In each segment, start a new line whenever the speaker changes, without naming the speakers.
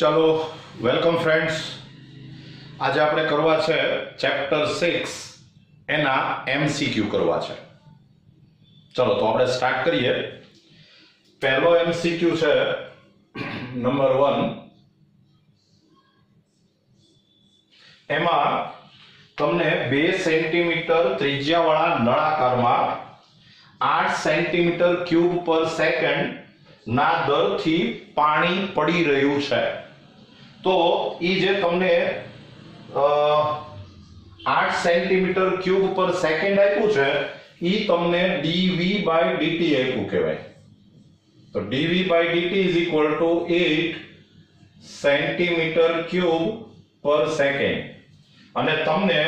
चलो welcome friends. आज આપણે કરવા છે ચેપ્ટર 6 એના એમસીક્યુ કરવા છે। ચલો તો આપણે સ્ટાર્ટ કરીએ। પહેલો એમસીક્યુ છે નંબર 1। એમાં તમને 2 સેન્ટીમીટર ત્રિજ્યાવાળા નળાકારમાં 8 સેન્ટીમીટર ક્યુબ પર સેકન્ડ ના દરથી પાણી પડી રહ્યું છે। તો ઈ જે તમને 8 સેન્ટીમીટર ક્યુબ પર સેકન્ડ આપ્યું છે ઈ તમને dv/dt આપ્યું કહેવાય। તો dv/dt = 8 સેન્ટીમીટર ક્યુબ પર સેકન્ડ અને તમને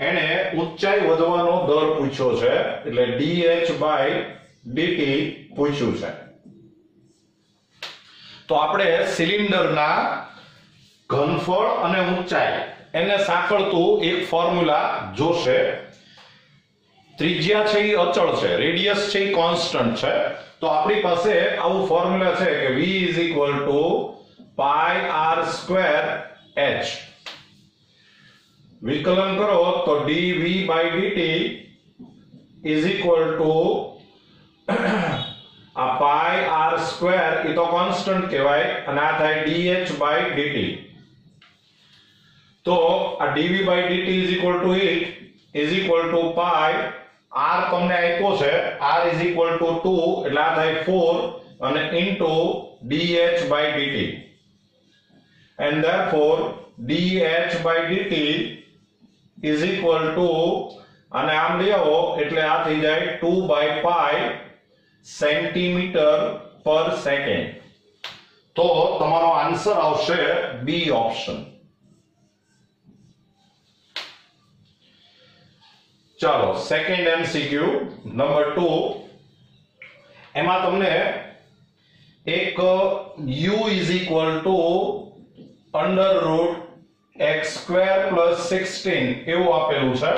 એને ઊંચાઈ વધવાનો દર પૂછ્યો છે એટલે dh/dt પૂછ્યું છે। तो આપણે સિલિન્ડરના ઘનફળ અને ઊંચાઈ એને સાંકળતું એક ફોર્મ્યુલા જોશે। ત્રિજ્યા છે એ અચળ છે, રેડિયસ છે એ કોન્સ્ટન્ટ છે। તો આપણી પાસે આવું ફોર્મ્યુલા છે કે v = πr²h। વિકલન કરો તો dv/dt uh pi are square ये तो कांस्टेंट कहवाय અને આ થાય dh/dt। તો આ dv/dt = 8 પાઈ r તમને આપ્યો છે r = 2 એટલે આ થાય 4 અને into dh/dt and therefore dh/dt અને આમ લઈ આવો એટલે આ થઈ જાય 2/π सेंटीमीटर पर सेकंड। तो તમારો આન્સર આવશે બી ઓપ્શન। ચાલો સેકન્ડ એમસીક્યુ નંબર 2। એમાં તમને એક u = √x² + 16 એવું આપેલું છે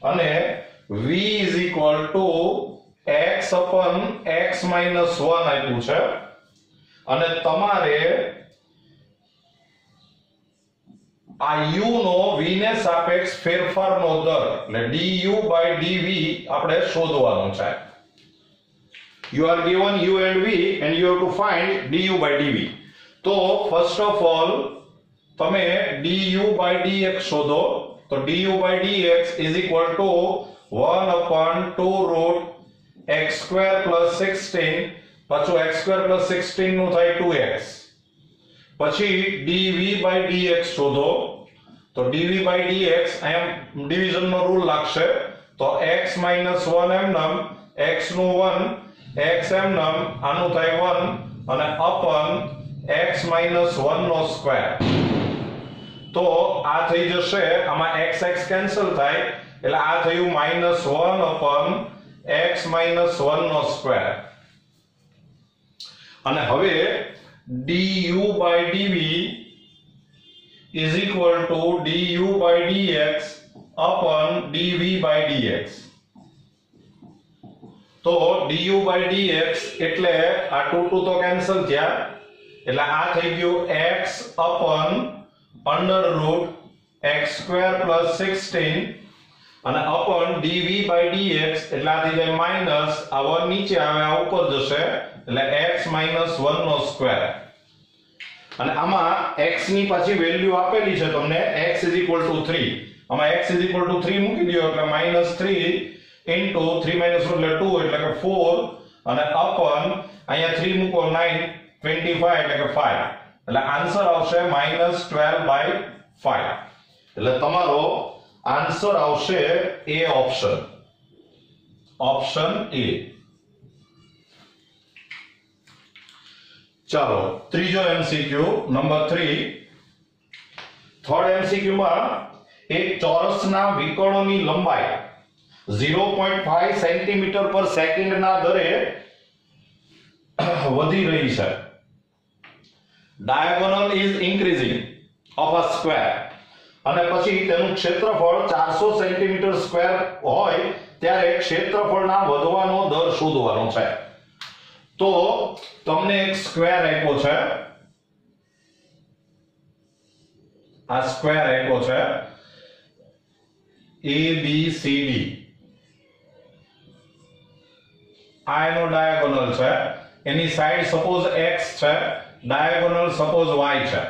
અને v x/(x-1) આપ્યું છે અને તમારે આ u નો v ને સાપેક્ષ ફેરફારનો દર એટલે du/dv આપણે શોધવાનો છે। you are given u and v and you have to find du/dv। તો ફર્સ્ટ ઓફ ઓલ તમે du/dx શોધો। તો du/dx = 1/2 x² + 16 પાછું x² + 16 નું થાય 2x। પછી dv/dx શોધો। તો dv/dx અહીંયા ડિવિઝન નો રૂલ લાગશે। તો x - 1 એમનમ x નું 1 x એમનમ આનું થાય 1 અને અપન x - 1 નો સ્ક્વેર। તો આ થઈ જશે આમાં x x કેન્સલ થાય એટલે આ થયું -1 અપન x - 1 નો સ્ક્વેર અને હવે du/dv = du/dx upon dv/dx। તો du/dx એટલે આ 2 તો કેન્સલ થયા એટલે આ થઈ ગયું x upon √x² + 16 અને upon dv/dx એટલે આ થઈ જાય માઈનસ આ 1 નીચે આવે આ ઉપર જશે એટલે x - 1 નો સ્ક્વેર અને આમાં x ની પાછી વેલ્યુ આપેલી છે તમને x = 3 આમાં x = 3 મૂકી દો એટલે -3 * 3 - 1 એટલે 2 એટલે કે 4 અને upon અહીંયા 3 મૂકો 9 25 એટલે કે 5 એટલે આન્સર આવશે -12/5 એટલે તમારો आंसर આવશે ए ऑप्शन ऑप्शन ए। चलो ત્રીજો एमसीक्यू नंबर 3। थर्ड एमसीक्यू में एक ચોરસના વિકર્ણોની લંબાઈ 0.5 સેન્ટીમીટર પર સેકન્ડ ના દરે વધી રહી છે। diagonal is increasing of a square અને પછી તેનું ક્ષેત્રફળ 400 સેન્ટીમીટર સ્ક્વેર હોય ત્યારે ક્ષેત્રફળના વધવાનો દર શોધવાનો છે। તો તમને એક સ્ક્વેર આપ્યો છે આ સ્ક્વેર આપ્યો છે ABCD, આ એનો ડાયાગોનલ છે, એની સાઈડ સપોઝ x છે, ડાયાગોનલ સપોઝ y છે,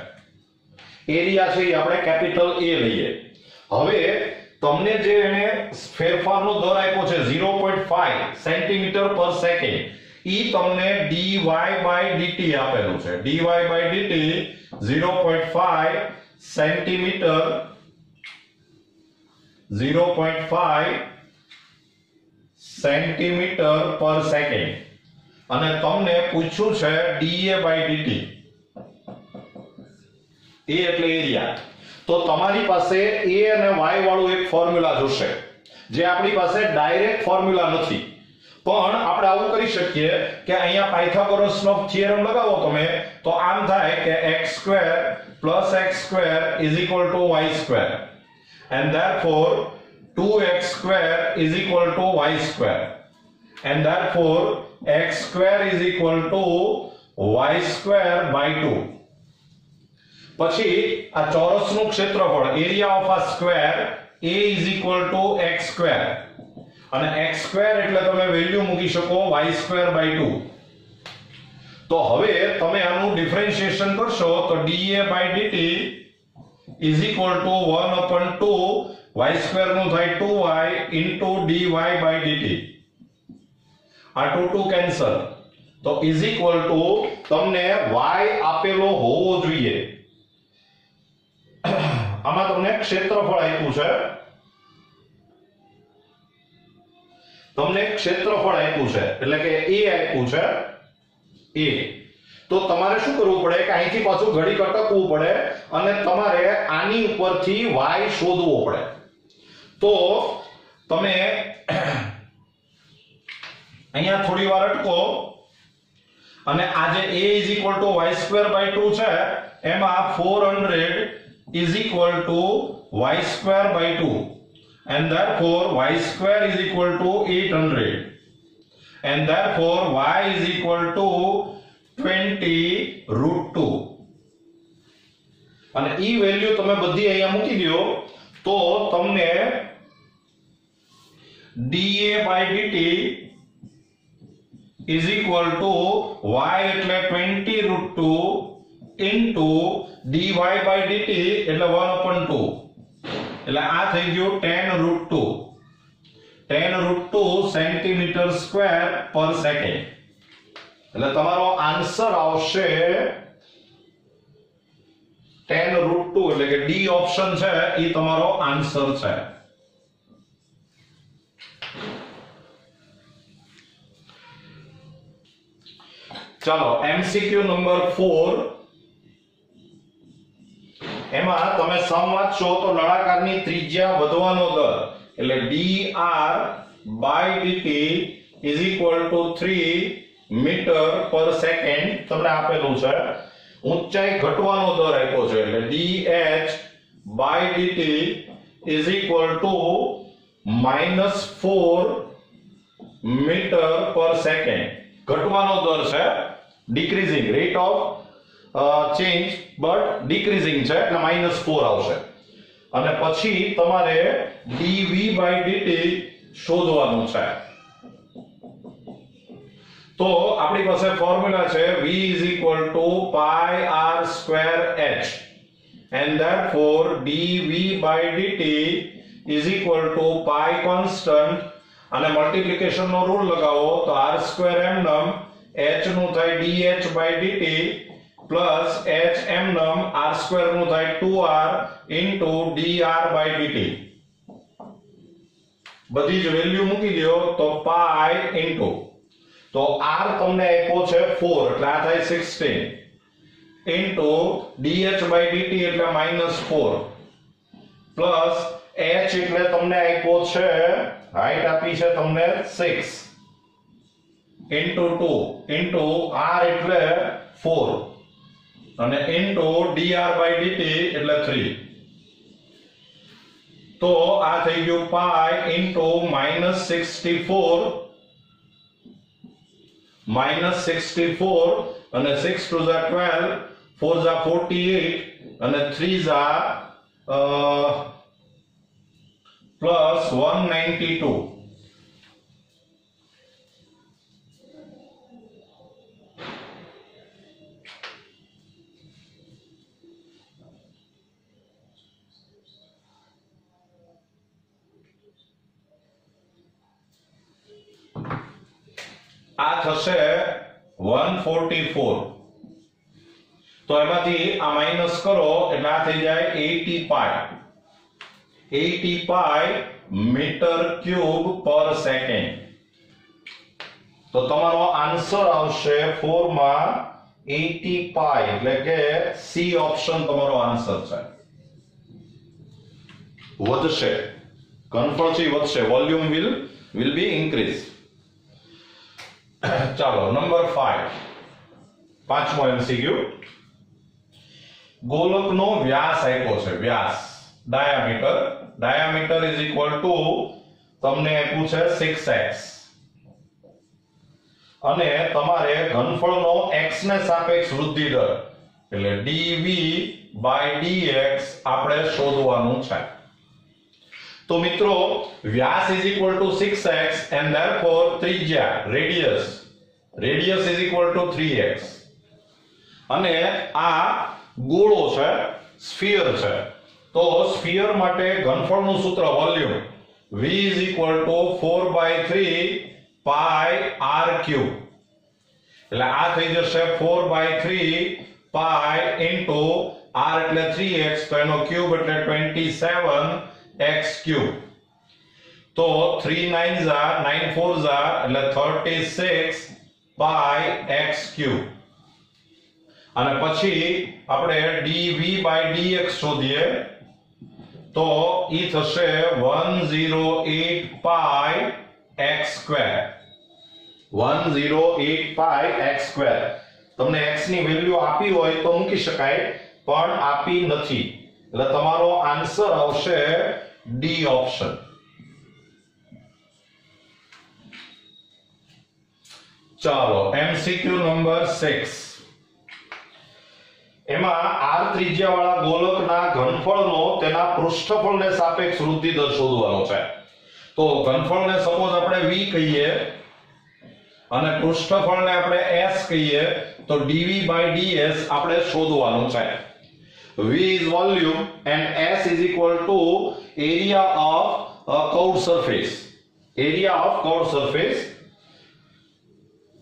એરિયા છે એ આપણે કેપિટલ A લઈએ. હવે તમને જે એને ફેરફારનો દર આપ્યો છે 0.5 સેન્ટીમીટર પર સેકન્ડ, ઈ તમને dy by dt આપેલું છે. dy by dt 0.5 centimetre 0.5 centimetre પર સેકન્ડ, અને તમને પૂછ્યું છે dA by dt, એ એટલે એરિયા. તો તમારી પાસે a અને y વાળું એક ફોર્મ્યુલા જોશે, જે આપણી પાસે ડાયરેક્ટ ફોર્મ્યુલા નથી, પણ આપણે આવું કરી શકીએ કે અહીંયા પાયથાગોરસનો થિયરમ લગાવો તમે, તો આમ થાય કે x² + x² = y², and therefore 2x² = y², and therefore x² = y²/2. પછી આ ચોરસનું ક્ષેત્રફળ, એરિયા ઓફ આ સ્ક્વેર, a = x², અને x² એટલે તમે વેલ્યુ મૂકી શકો y²/2. તો હવે તમે આનું ડિફરન્શિએશન કરશો તો dA by dt = 1/2 y² નું થાય 2y * dy by dt. આ 2 કેન્સલ, તો = તમને y આપેલો હોવો જોઈએ. આમાં તમને ક્ષેત્રફળ આપ્યું છે, એટલે કે a આપ્યું છે a. તો તમારે શું કરવું પડે કે અહીંથી પાછું ઘડી અટકવું પડે અને તમારે આની ઉપરથી y શોધવો પડે. તો તમે અહીંયા થોડી વાર અટકો અને આ જે a = y²/2 છે, એમાં 400 = y²/2, and therefore y² = 800, and therefore y = 20√2. અને ઈ વેલ્યુ તમે બધી અહીંયા મૂકી દો તો તમને dA by dt = y એટલે 20√2 into dy by dt એટલે 1/2, એટલે આ થઈ ગયું 10√2 સેન્ટીમીટર સ્ક્વેર પર સેકન્ડ. એટલે તમારો આન્સર આવશે 10√2, એટલે કે ડી ઓપ્શન છે એ તમારો આન્સર છે. ચાલો MCQ નંબર 4, એમાં તમે સમ વાંચશો તો નળાકારની ત્રિજ્યા વધવાનો દર એટલે dr by dt = 3 મીટર પર સેકન્ડ તમને આપેલું છે. ઊંચાઈ ઘટવાનો દર આપ્યો છે એટલે dh by dt = -4 મીટર પર સેકન્ડ. ઘટવાનો દર છે, ડિક્રીઝિંગ રેટ ઓફ ચેન્જ બટ ડિક્રીઝિંગ છે એટલે -4 આવશે. અને પછી તમારે dv by dt શોધવાનું છે. તો આપણી પાસે ફોર્મ્યુલા છે v = πr²h, and therefore dv by dt = π constant, અને મલ્ટીપ્લિકેશન નો રૂલ લગાવો તો r² એમનમ h નું થાય dh by dt plus h એમનમ r² નું થાય 2r into dr by dt. બધી જ વેલ્યુ મૂકી દો તો પાઈ into, તો r તમને આપ્યો છે 4 એટલે આ થાય 16 into dh by dt એટલે -4 પ્લસ h એટલે તમને આપ્યો છે, હાઈટ આપી છે તમને 6 into 2 into r એટલે 4 અને into dr by dt એટલે 3. તો આ થઈ ગયું પાઈ into -64 અને 6 to the 12 4 જા 48 અને 3 જા પ્લસ 192. આ થશે 144. તો એમાંથી આ માઈનસ કરો એટલે આ થઈ જાય 80 પાઈ. 80 પાઈ મીટર ક્યુબ પર સેકન્ડ. તો તમારો આન્સર આવશે 4 માં 80 પાઈ, એટલે કે સી ઓપ્શન તમારો આન્સર છે. વધશે, ઘનફળ વધશે, વોલ્યુમ will be increase. ચાલો નંબર 5, પાંચમો એમસીક્યુ. ગોલકનો વ્યાસ આપ્યો છે, વ્યાસ diameter. Diameter is equal to તમને આપ્યું છે 6x અને તમારે ઘનફળનો x ને સાપેક્ષ વૃદ્ધિ દર એટલે dv by dx આપણે શોધવાનું છે. તો મિત્રો વ્યાસ is equal to 6x and therefore ત્રિજ્યા radius is equal to 3x અને આ ગોળો છે, સ્ફિયર છે. તો સ્ફિયર માટે ઘનફળનું સૂત્ર volume v is equal two 4/3 pi r cube. એટલે આ થઈ જશે 4/3 પાઈ ઇન્ટુ r એટલે 3x, તો એનો ક્યુબ એટલે 27x ક્યુબ. તો 3 9 જા 9 4 જા એટલે 36 પાઈ x ક્યુબ. અને પછી આપણે dv by dx શોધીએ તો ઈ થશે 108 પાઈ x સ્ક્વેર. 108 પાઈ x સ્ક્વેર. તમને x ની વેલ્યુ આપી હોય તો મૂકી શકાય, પણ આપી નથી, એટલે તમારો આન્સર આવશે ડી ઓપ્શન. ચાલો એમસીક્યુ નંબર 6. એમાં r ત્રિજ્યાવાળા ગોલકના ઘનફળનો તેના પૃષ્ઠફળને સાપેક્ષ વૃદ્ધિ દર શોધવાનો છે. તો ઘનફળને સપોઝ આપણે v કહીએ અને પૃષ્ઠફળને આપણે s કહીએ, તો dv by ds આપણે શોધવાનું છે. v is volume and s is equal to area of curved surface.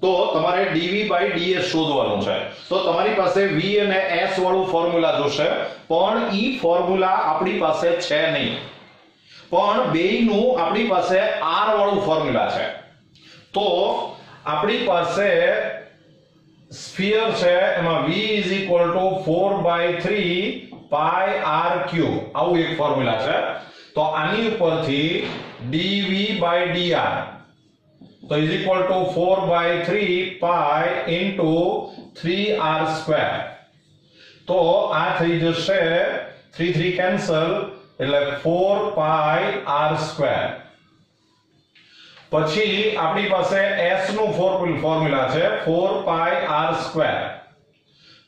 તો તમારે dv by ds શોધવાનું છે. તો તમારી પાસે v અને s વાળું ફોર્મ્યુલા જોશે, પણ ઈ ફોર્મ્યુલા આપણી પાસે છે નહીં, પણ બેયનું આપણી પાસે r વાળું ફોર્મ્યુલા છે. તો આપણી પાસે સ્ફિયર છે, એમાં v is equal to 4/3 pi r cube, આવું એક ફોર્મ્યુલા છે. તો આની ઉપરથી dv by dr તો is equal to 4/3 pi into 3r square. તો આ થઈ જશે 3 કેન્સલ એટલે 4 pi r square. પછી આપણી પાસે s નું ફોર્મ્યુલા છે 4 pi r square.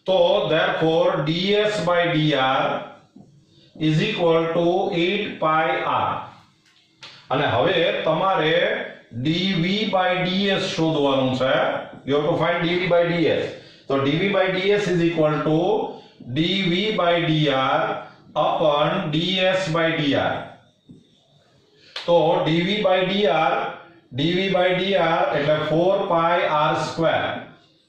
તો therefore ds by dr is equal to 8 pi r. અને હવે તમારે dv by ds શોધવાનું છે. you have to find dv by ds. તો dv by ds is equal to dv by dr upon ds by dr. તો dv by dr એટલે 4 pi r square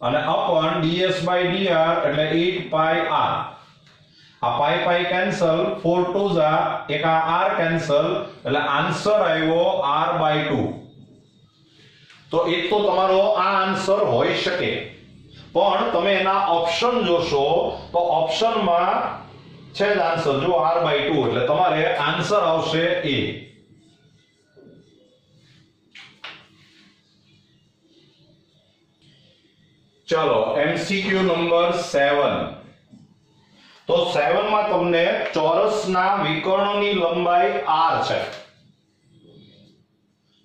અને upon ds by dr એટલે 8 pi r. આ પાઈ cancel, 4 2 જા, એક આ r cancel, એટલે આન્સર આવ્યો r/2. તો એક તો તમારો આ આન્સર હોઈ શકે, પણ તમે એના ઓપ્શન જોશો તો ઓપ્શનમાં છે જ આન્સર, જો r/2, એટલે તમારે આન્સર આવશે એ. ચલો એમસીક્યુ નંબર 7. તો 7 માં તમને ચોરસના વિકર્ણની લંબાઈ r છે.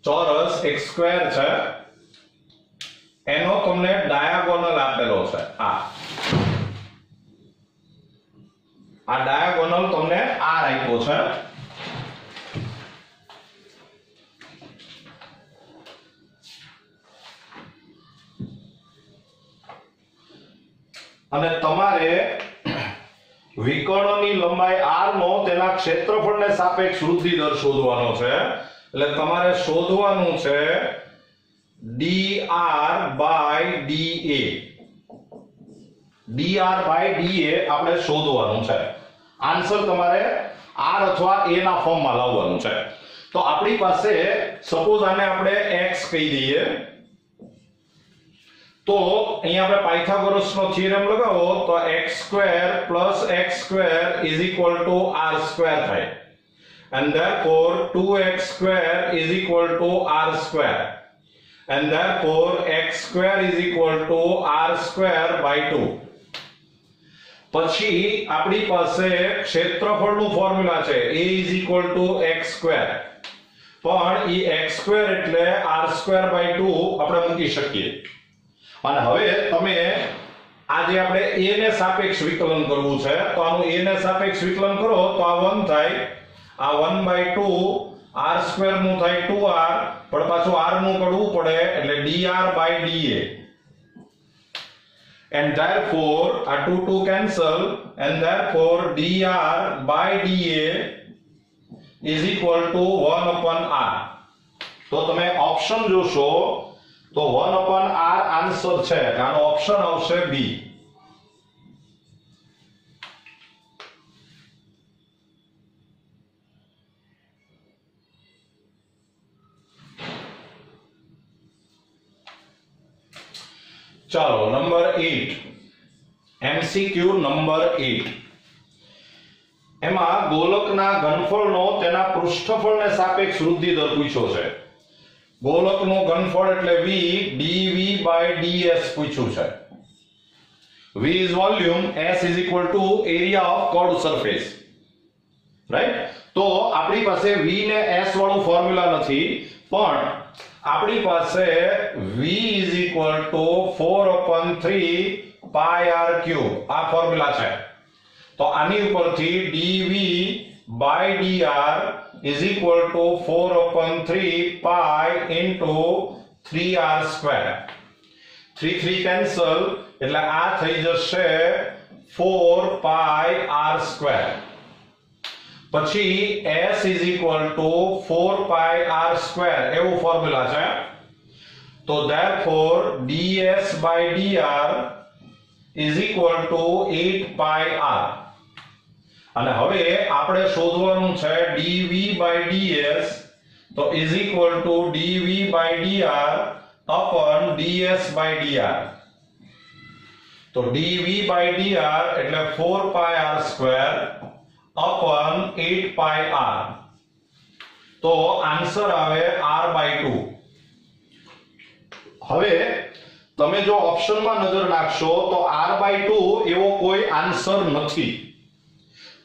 ચોરસ x સ્ક્વેર છે, એનો તમને ડાયાગોનલ આપેલો છે આ. આ ડાયાગોનલ તમને r આપ્યો છે અને તમારે વિકર્ણની લંબાઈ r નો તેના ક્ષેત્રફળને સાપેક્ષ વૃદ્ધિ દર શોધવાનો છે એટલે તમારે શોધવાનું છે dr by da dr by da આપણે શોધવાનું છે આન્સર તમારે r અથવા a ના ફોર્મમાં લાવવાનું છે તો આપણી પાસે સપોઝ આને આપણે x કહી દઈએ તો અહીંયા આપણે પાયથાગોરસનો થિયરમ લગાવો તો x² + x² = r² થાય and therefore 2x² = r² and therefore x² = r²/2 પછી આપણી પાસે ક્ષેત્રફળનું ફોર્મ્યુલા છે a = x² પણ ઈ x² એટલે r²/2 આપણે મૂકી શકીએ અને હવે તમે આ જે આપણે a ને સાપેક્ષ વિકલન કરવું છે તો આનું a ને સાપેક્ષ વિકલન કરો તો આ 1 થાય આ 1/2 r² નું થાય 2r પણ પાછું r નું કરવું પડે એટલે dr by da and therefore a 2 cancel and therefore dr by da is equal to 1/r તો તમે ઓપ્શન જોશો તો 1/r આન્સર છે આનો ઓપ્શન આવશે બી ચાલો નંબર 8 એમસીક્યુ નંબર 8 એમાં ગોલકના ઘનફળનો તેના પૃષ્ઠફળને સાપેક્ષ વૃદ્ધિ દર પૂછ્યો છે ગોલકનું ઘનફળ એટલે v dv by ds પૂછ્યું છે v is volume s is equal to area of curved surface right તો આપણી પાસે v ને s વાળું ફોર્મ્યુલા નથી પણ આપણી પાસે v is equal to 4/3 pi r cube આ ફોર્મ્યુલા છે તો આની ઉપરથી dv by dr is equal to 4/3 pi into 3r square 3 cancel એટલે આ થઈ જશે 4 pi r square પછી s is equal to 4 pi r square એવું ફોર્મ્યુલા છે તો therefore ds by dr is equal to 8 pi r અને હવે આપણે શોધવાનું છે dv by ds તો is equal to dv by dr upon ds by dr તો dv by dr એટલે 4 pi r square upon 8 pi r તો answer આવે r/2 હવે તમે જો ઓપ્શનમાં નજર નાખશો તો r/2 એવો કોઈ આન્સર નથી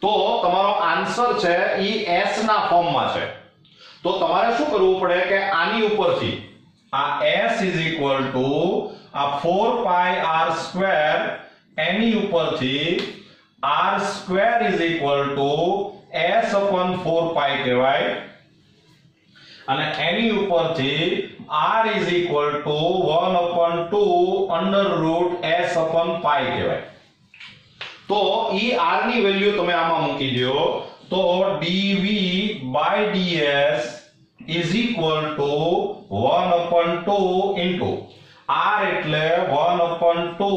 તો તમારો આન્સર છે ઈ s ના ફોર્મમાં છે તો તમારે શું કરવું પડે કે આની ઉપરથી આ s is equal to આ 4 pi r square એની ઉપરથી r square is equal to s upon 4 pi કહેવાય અને એની ઉપરથી r is equal to 1/2 under root s upon pi કહેવાય તો ઈ r ની વેલ્યુ તમે આમાં મૂકી દો તો dv by ds is equal to 1/2 into r એટલે 1/2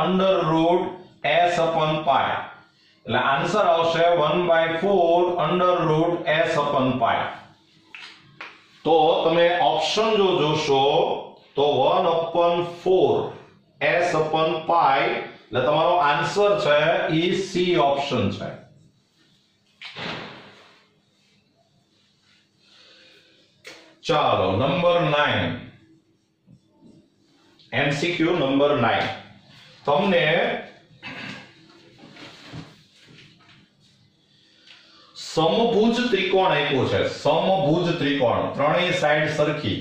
under root s upon pi એટલે આન્સર આવશે 1/4 under root s upon pi તો તમે ઓપ્શન જો જોશો તો 1/4 s upon pi એટલે તમારો આન્સર છે ઈ સી ઓપ્શન છે ચાલો નંબર 9 એમસીક્યુ નંબર 9 તમને સમભુજ ત્રિકોણ આપ્યો છે સમભુજ ત્રિકોણ ત્રણેય સાઈડ સરખી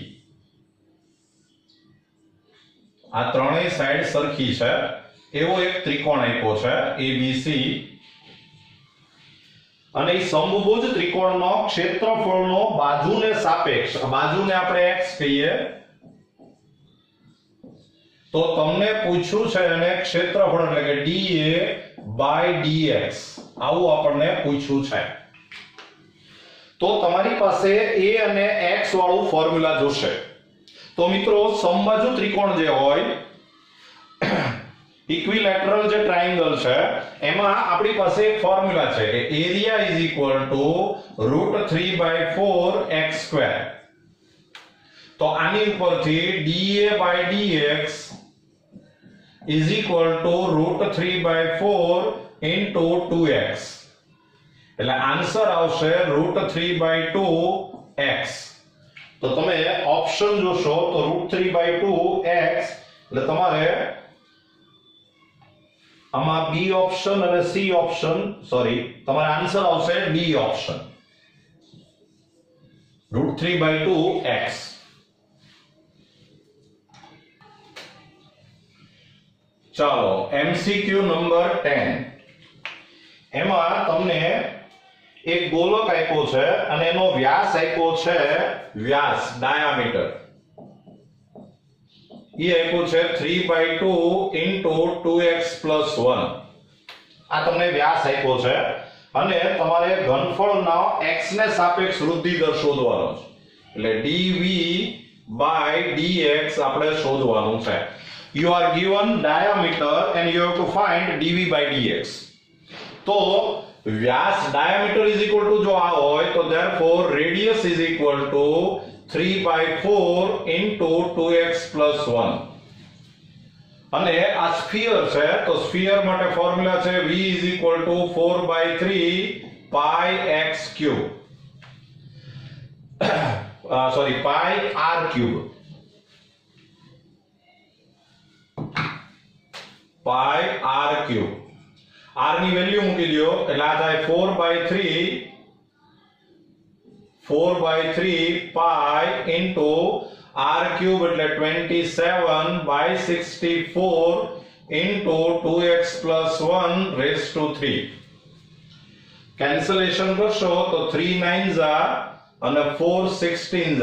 આ ત્રણેય સાઈડ સરખી છે એવો એક ત્રિકોણ આપ્યો છે ABC અને એ સમભુજ ત્રિકોણનો ક્ષેત્રફળનો બાજુને સાપેક્ષ, બાજુને આપણે x કહીએ, તો તમને પૂછ્યું છે અને ક્ષેત્રફળ એટલે કે dA/dx આવું આપણને પૂછ્યું છે. તો તમારી પાસે a અને x વાળું ફોર્મ્યુલા જોશે. તો મિત્રો સમબાજુ ત્રિકોણ જે હોય, ઇક્વિલેટરલ જે ટ્રાયેંગલ છે, એમાં આપણી પાસે એક ફોર્મ્યુલા છે કે area is equal two √3/4x². તો આની ઉપરથી dA/dx is equal two √3/4 into 2x, એટલે આન્સર આવશે √3/2x. તો તમે ઓપ્શન જોશો તો √3/2x, એટલે તમારે આમાં બી ઓપ્શન અને સી ઓપ્શન, સોરી, તમારો આન્સર આવશે ડી ઓપ્શન, √3/2x. ચાલો એમસીક્યુ નંબર 10. એમાં તમને એક ગોલક આપ્યો છે અને એનો વ્યાસ આપ્યો છે, વ્યાસ ડાયામીટર એ આપ્યો છે 3/2 ઇન્ટુ 2x + 1. આ તમને વ્યાસ આપ્યો છે અને તમારે ઘનફળના x ને સાપેક્ષ વૃદ્ધિ દર શોધવાનો છે, એટલે dv/dx આપણે શોધવાનું છે. You are given diameter and you have to find dv/dx. તો વ્યાસ ડાયામીટર ઇઝ ઇક્વલ ટુ જો આ હોય તો therefore radius is equal to 3/4 into 2x + 1. અને આ સ્ફિયર છે, તો સ્ફિયર માટે ફોર્મ્યુલા છે v is equal to 4/3 pi x³, sorry pi r³, pi r³. r ની વેલ્યુ મૂકી દો એટલે આ થાય 4/3 pi into r³ એટલે 27/64 into 2x + 1^3. કેન્સલેશન કરશો તો 3 9s અને 4 16s,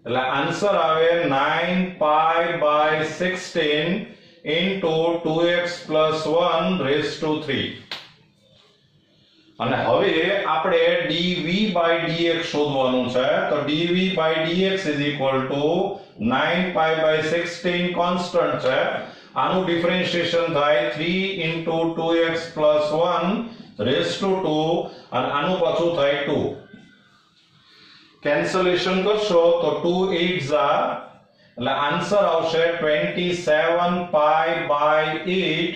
એટલે આન્સર આવે 9π/16 into 2x + 1^3. અને હવે આપણે dv/dx શોધવાનું છે. તો dv/dx is equal to 9π/16 constant છે, આનું ડિફરન્શિએશન થાય 3 into 2x + 1^2 અને આનું પાછું થાય 2. કેન્સલેશન કરશો તો 2 8s, એટલે આન્સર આવશે 27π/8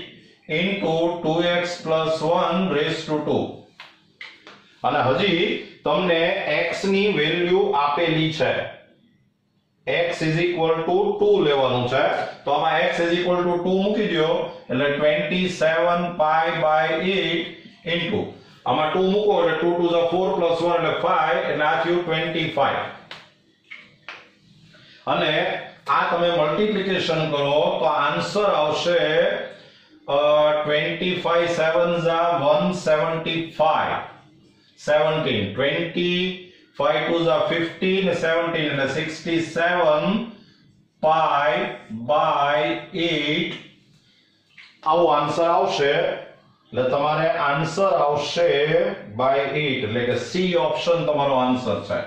into 2x + 1^2. અને હજી તમને x ની વેલ્યુ આપેલી છે, x is equal to 2 લેવાનું છે. તો આમાં x is equal to 2 મૂકી દો એટલે 27π/8 into આમાં 2 મૂકો એટલે 2 2 4 + 1 એટલે 5, એટલે આ થયું 25. અને આ તમે મલ્ટીપ્લિકેશન કરો તો આન્સર આવશે 25 7s 175, 17, 25 2s 15 ને 17 એટલે 67π/8 આવો આન્સર આવશે. એટલે તમારે આન્સર આવશે by 8, એટલે કે સી ઓપ્શન તમારો આન્સર છે.